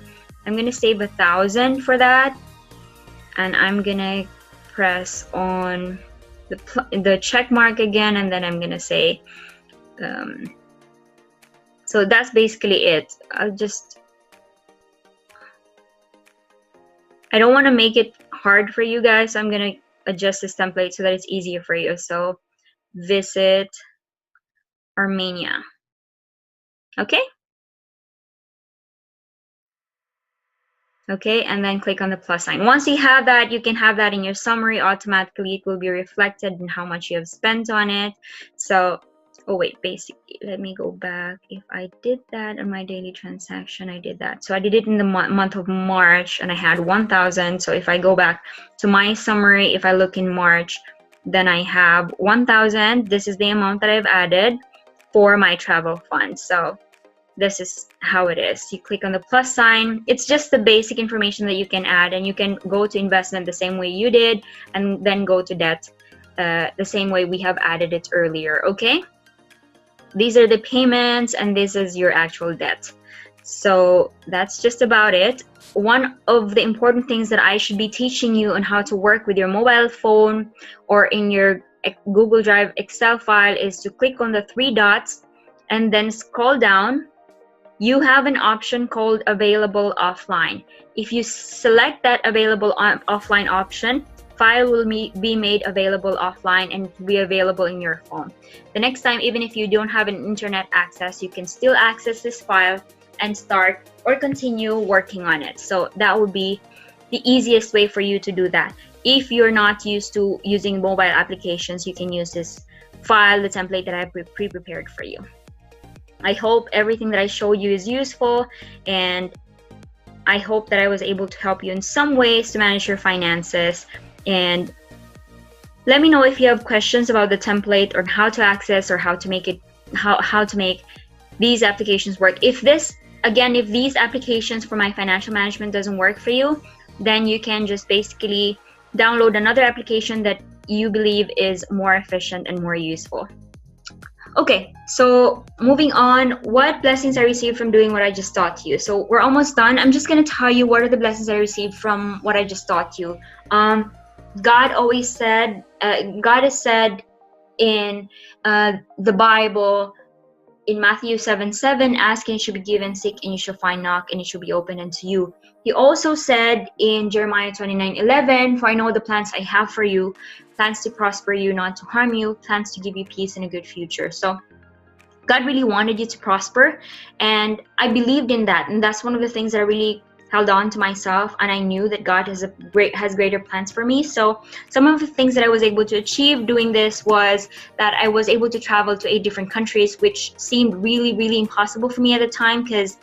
I'm gonna save 1,000 for that, and I'm gonna press on the check mark again, and then I'm gonna say so that's basically it. I don't want to make it hard for you guys, so I'm gonna adjust this template so that it's easier for you. So visit Armenia. Okay, Okay, and then click on the plus sign. Once you have that, you can have that in your summary. Automatically it will be reflected in how much you have spent on it. So oh wait, basically let me go back. If I did that on my daily transaction, I did that. So I did it in the month of March, and I had 1,000. So if I go back to my summary, if I look in March, then I have 1,000. This is the amount that I've added for my travel fund. So this is how it is. You click on the plus sign. It's just the basic information that you can add, and you can go to investment the same way you did, and then go to debt the same way we have added it earlier. Okay, these are the payments, and this is your actual debt. So that's just about it. One of the important things that I should be teaching you on how to work with your mobile phone or in your Google Drive Excel file is to click on the three dots and then scroll down. You have an option called available offline. If you select that available offline option, file will be made available offline and be available in your phone. The next time, even if you don't have an internet access, you can still access this file and start or continue working on it. So that would be the easiest way for you to do that. If you're not used to using mobile applications, you can use this file, the template that I pre-prepared for you. I hope everything that I showed you is useful, and I hope that I was able to help you in some ways to manage your finances. And let me know if you have questions about the template or how to access or how to make it, how to make these applications work. If these applications for my financial management doesn't work for you, then you can just basically download another application that you believe is more efficient and more useful. Okay, so moving on, what blessings I received from doing what I just taught you. So we're almost done. I'm just going to tell you what are the blessings I received from what I just taught you. God always said, God has said in the Bible, in Matthew 7:7, ask and you shall be given, seek and you shall find, knock and it shall be opened unto you. He also said in Jeremiah 29:11, for I know the plans I have for you, plans to prosper you, not to harm you, plans to give you peace and a good future. So God really wanted you to prosper, and I believed in that, and that's one of the things that I really held on to myself, and I knew that God has greater plans for me. So some of the things that I was able to achieve doing this was that I was able to travel to 8 different countries, which seemed really, really impossible for me at the time because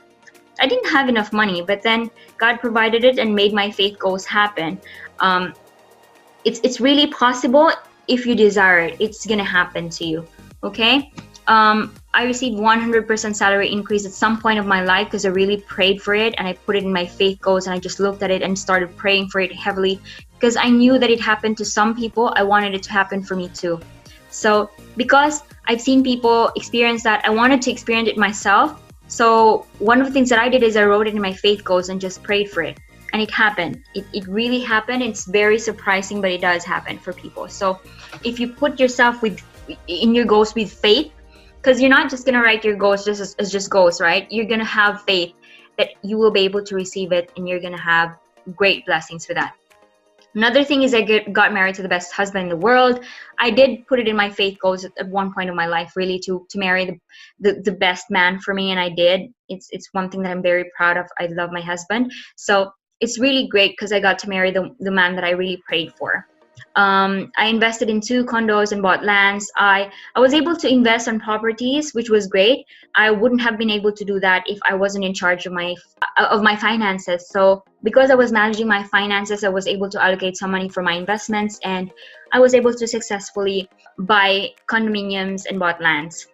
I didn't have enough money, but then God provided it and made my faith goals happen. It's really possible if you desire it. It's gonna happen to you, okay? I received 100% salary increase at some point of my life because I really prayed for it and I put it in my faith goals, and I just looked at it and started praying for it heavily because I knew that it happened to some people. I wanted it to happen for me too. So because I've seen people experience that, I wanted to experience it myself. So one of the things that I did is I wrote it in my faith goals and just prayed for it. And it happened. It really happened. It's very surprising, but it does happen for people. So if you put yourself in your goals with faith, because you're not just going to write your goals just as just goals, right? You're going to have faith that you will be able to receive it, and you're going to have great blessings for that. Another thing is I got married to the best husband in the world. I did put it in my faith goals at one point of my life, really, to marry the best man for me, and I did. It's one thing that I'm very proud of. I love my husband. So it's really great because I got to marry the man that I really prayed for. I invested in 2 condos and bought lands. I was able to invest on properties, which was great. I wouldn't have been able to do that if I wasn't in charge of my finances. So because I was managing my finances, I was able to allocate some money for my investments, and I was able to successfully buy condominiums and bought lands.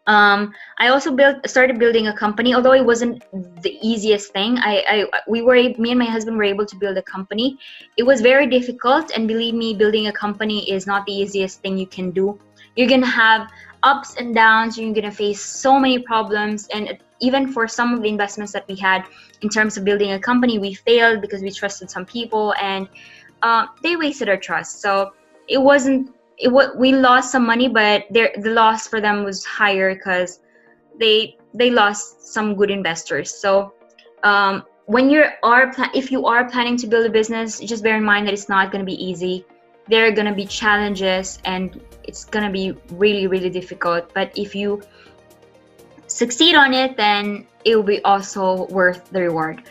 I also started building a company, although it wasn't the easiest thing. Me and my husband were able to build a company. It was very difficult, and believe me, building a company is not the easiest thing you can do. You're gonna have ups and downs. You're gonna face so many problems, and even for some of the investments that we had in terms of building a company, we failed because we trusted some people, and they wasted our trust. So we lost some money, but the loss for them was higher because they lost some good investors. So if you are planning to build a business, just bear in mind that it's not going to be easy. There are going to be challenges, and it's going to be really, really difficult. But if you succeed on it, then it will be also worth the reward.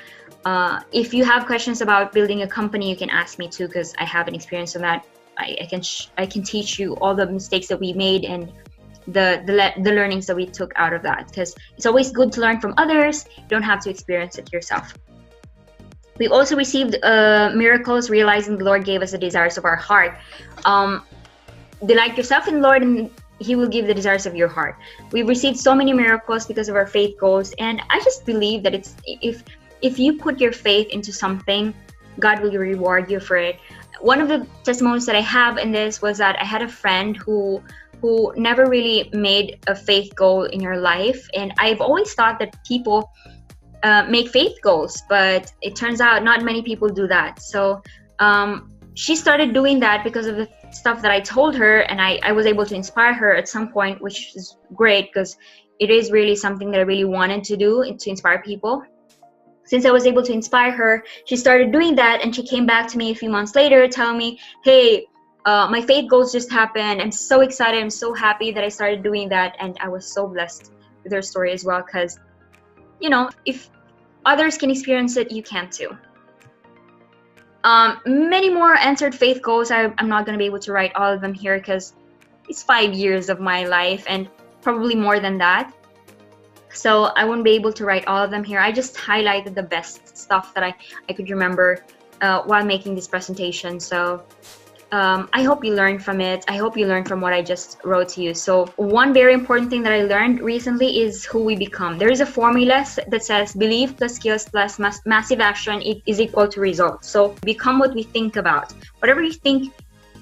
If you have questions about building a company, you can ask me too, because I have an experience on that. I can teach you all the mistakes that we made and the learnings that we took out of that, because it's always good to learn from others. You don't have to experience it yourself. We also received miracles, realizing the Lord gave us the desires of our heart. Delight yourself in the Lord, and He will give the desires of your heart. We've received so many miracles because of our faith goals, and I just believe that it's if you put your faith into something, God will reward you for it. One of the testimonies that I have in this was that I had a friend who never really made a faith goal in her life, and I've always thought that people make faith goals, but it turns out not many people do that. So she started doing that because of the stuff that I told her, and I was able to inspire her at some point, which is great because it is really something that I really wanted to do, to inspire people. Since I was able to inspire her, she started doing that, and she came back to me a few months later telling me, hey, my faith goals just happened. I'm so excited. I'm so happy that I started doing that. And I was so blessed with her story as well, because, you know, if others can experience it, you can too. Many more answered faith goals. I'm not going to be able to write all of them here because it's 5 years of my life and probably more than that. So I won't be able to write all of them here. I just highlighted the best stuff that I could remember while making this presentation. So I hope you learned from it. I hope you learned from what I just wrote to you. So one very important thing that I learned recently is who we become. There is a formula that says belief plus skills plus massive action is equal to results. So become what we think about. Whatever you think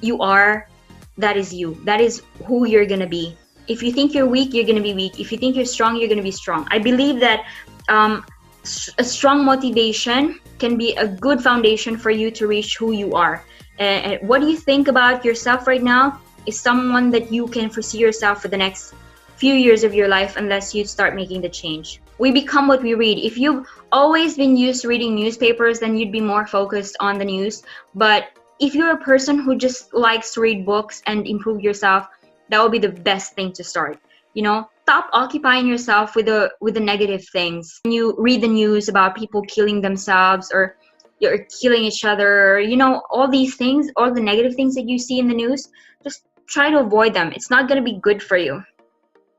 you are, that is you. That is who you're going to be. If you think you're weak, you're going to be weak. If you think you're strong, you're going to be strong. I believe that a strong motivation can be a good foundation for you to reach who you are. And what do you think about yourself right now is someone that you can foresee yourself for the next few years of your life unless you start making the change. We become what we read. If you've always been used to reading newspapers, then you'd be more focused on the news. But if you're a person who just likes to read books and improve yourself, that would be the best thing to start. You know, stop occupying yourself with the negative things. When you read the news about people killing themselves or you're killing each other, you know, all these things, all the negative things that you see in the news, just try to avoid them. It's not going to be good for you.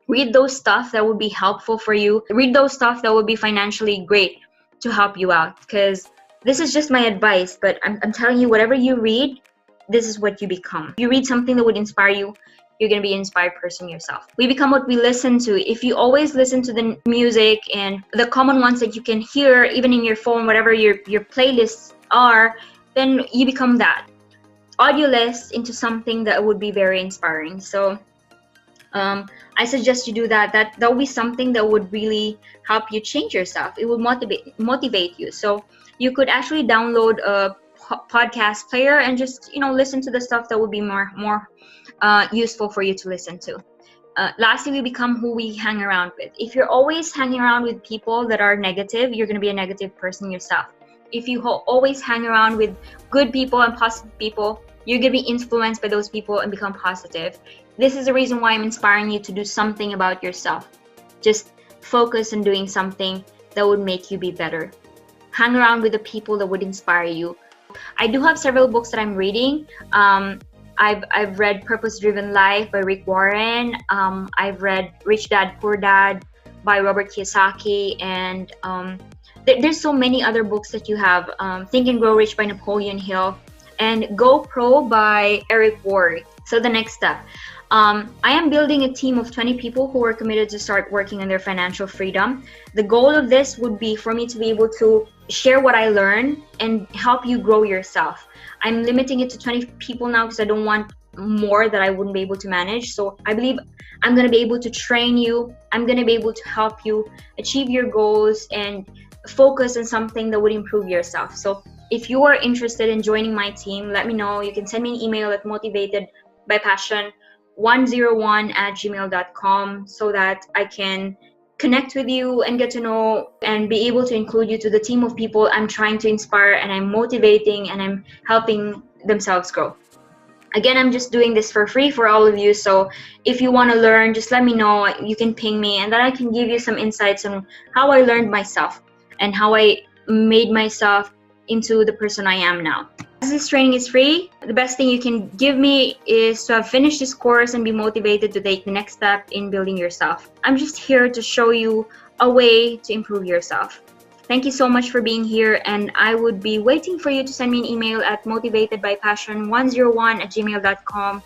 Read those stuff that would be helpful for you. Read those stuff that would be financially great to help you out, because this is just my advice, but I'm telling you, whatever you read, this is what you become. If you read something that would inspire you, you're going to be an inspired person yourself. We become what we listen to. If you always listen to the music and the common ones that you can hear, even in your phone, whatever your playlists are, then you become that. Audio lists into something that would be very inspiring. So I suggest you do that. That will be something that would really help you change yourself. It will motivate you. So you could actually download a podcast player and just, you know, listen to the stuff that would be more useful for you to listen to. Lastly, we become who we hang around with. If you're always hanging around with people that are negative, you're going to be a negative person yourself. If you always hang around with good people and positive people, you're going to be influenced by those people and become positive. This is the reason why I'm inspiring you to do something about yourself. Just focus on doing something that would make you be better. Hang around with the people that would inspire you. I do have several books that I'm reading. I've read Purpose Driven Life by Rick Warren. I've read Rich Dad Poor Dad by Robert Kiyosaki, and there's so many other books that you have. Think and Grow Rich by Napoleon Hill, and Go Pro by Eric Worre. So the next step. I am building a team of 20 people who are committed to start working on their financial freedom. The goal of this would be for me to be able to share what I learn and help you grow yourself. I'm limiting it to 20 people now because I don't want more that I wouldn't be able to manage. So I believe I'm going to be able to train you. I'm going to be able to help you achieve your goals and focus on something that would improve yourself. So if you are interested in joining my team, let me know. You can send me an email at motivatedbypassion101@gmail.com so that I can connect with you and get to know and be able to include you to the team of people I'm trying to inspire and I'm motivating and I'm helping themselves grow. Again, I'm just doing this for free for all of you. So if you want to learn, just let me know. You can ping me and then I can give you some insights on how I learned myself and how I made myself into the person I am now. As this training is free, the best thing you can give me is to have finished this course and be motivated to take the next step in building yourself. I'm just here to show you a way to improve yourself. Thank you so much for being here, and I would be waiting for you to send me an email at motivatedbypassion101@gmail.com,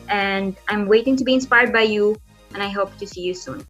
and I'm waiting to be inspired by you, and I hope to see you soon.